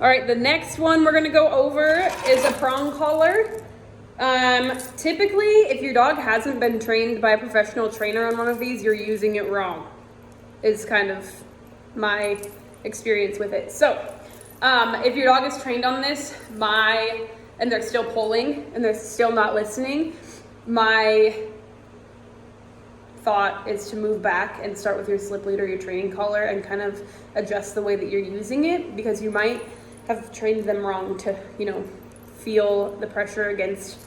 All right, the next one we're gonna go over is a prong collar. Typically, if your dog hasn't been trained by a professional trainer on one of these, you're using it wrong, is kind of my experience with it. So, if your dog is trained on this, and they're still pulling, and they're still not listening, my thought is to move back and start with your slip lead or your training collar and kind of adjust the way that you're using it, because you might have trained them wrong to, feel the pressure against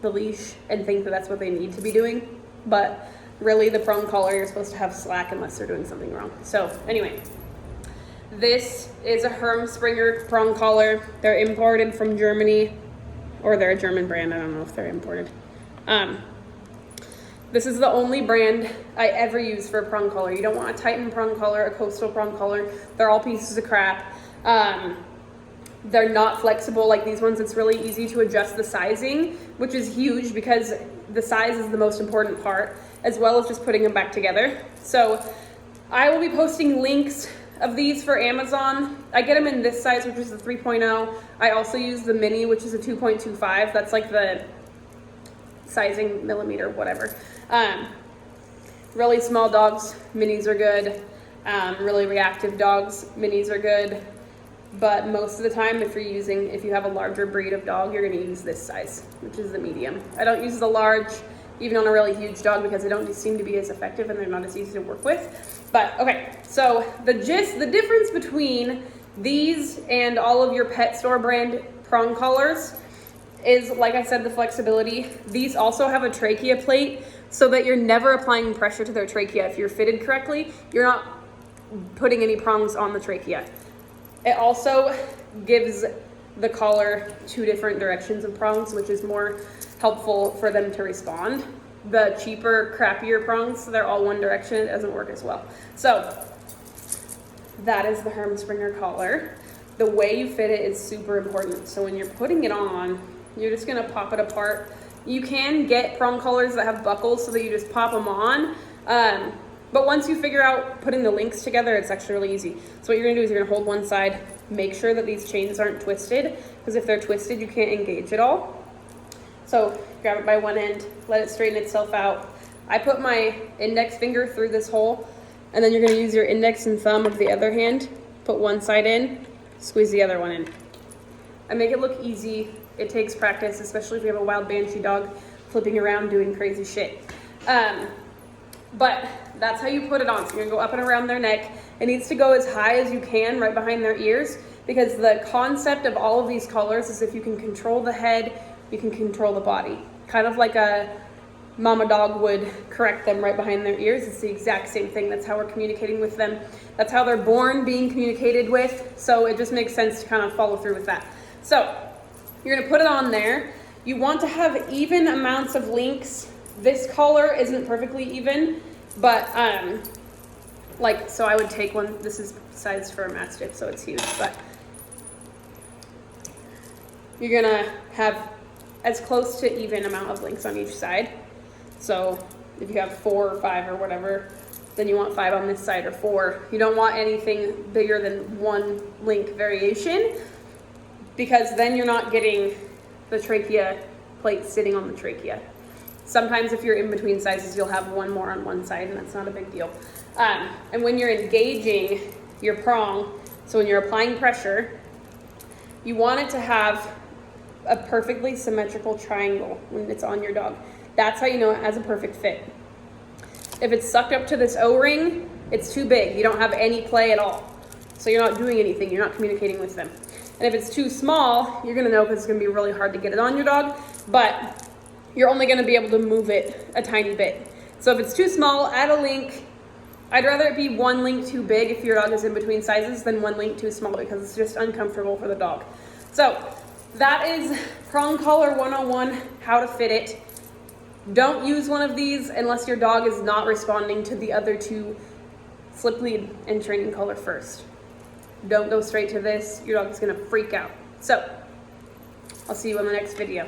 the leash and think that that's what they need to be doing. But really, the prong collar, you're supposed to have slack unless they're doing something wrong. So anyway, this is a Hermspringer prong collar. They're imported from Germany, or they're a German brand. I don't know if they're imported. This is the only brand I ever use for a prong collar. You don't want a Titan prong collar, a Coastal prong collar. They're all pieces of crap. They're not flexible like these ones. It's really easy to adjust the sizing, which is huge because the size is the most important part, as well as just putting them back together. So I will be posting links of these for Amazon. I get them in this size, which is the 3.0. I also use the mini, which is a 2.25. That's like the sizing millimeter, whatever. Really small dogs, minis are good. Really reactive dogs, minis are good. But most of the time, if you have a larger breed of dog, you're gonna use this size, which is the medium. I don't use the large, even on a really huge dog, because they don't seem to be as effective and they're not as easy to work with. But okay, so the difference between these and all of your pet store brand prong collars is, like I said, the flexibility. These also have a trachea plate so that you're never applying pressure to their trachea. If you're fitted correctly, you're not putting any prongs on the trachea. It also gives the collar 2 different directions of prongs, which is more helpful for them to respond. The cheaper, crappier prongs, they're all one direction. It doesn't work as well. So that is the Hermspringer collar. The way you fit it is super important. So when you're putting it on, you're just gonna pop it apart. You can get prong collars that have buckles so that you just pop them on. But once you figure out putting the links together, it's actually really easy. So what you're gonna do is you're gonna hold one side, make sure that these chains aren't twisted, because if they're twisted, you can't engage at all. So grab it by one end, let it straighten itself out. I put my index finger through this hole, and then you're gonna use your index and thumb of the other hand, put one side in, squeeze the other one in. I make it look easy. It takes practice, especially if you have a wild banshee dog flipping around doing crazy shit. But that's how you put it on. So you're gonna go up and around their neck. It needs to go as high as you can right behind their ears, because the concept of all of these collars is if you can control the head, you can control the body. Kind of like a mama dog would correct them right behind their ears. It's the exact same thing. That's how we're communicating with them. That's how they're born, being communicated with. So it just makes sense to kind of follow through with that. So you're gonna put it on there. You want to have even amounts of links. This collar isn't perfectly even, but so I would take one. This is sized for a Mastiff, so it's huge, but you're gonna have as close to even amount of links on each side. So if you have 4 or 5 or whatever, then you want 5 on this side or 4. You don't want anything bigger than 1 link variation, because then you're not getting the trachea plate sitting on the trachea. Sometimes if you're in between sizes, you'll have 1 more on one side, and that's not a big deal. And when you're engaging your prong, so when you're applying pressure, you want it to have a perfectly symmetrical triangle when it's on your dog. That's how you know it has a perfect fit. If it's sucked up to this O-ring, it's too big. You don't have any play at all. So you're not doing anything. You're not communicating with them. And if it's too small, you're gonna know because it's gonna be really hard to get it on your dog, but you're only gonna be able to move it a tiny bit. So if it's too small, add a link. I'd rather it be 1 link too big if your dog is in between sizes than 1 link too small, because it's just uncomfortable for the dog. So that is prong collar 101, how to fit it. Don't use one of these unless your dog is not responding to the other 2 slip lead and training collar first. Don't go straight to this. Your dog is gonna freak out. So I'll see you in the next video.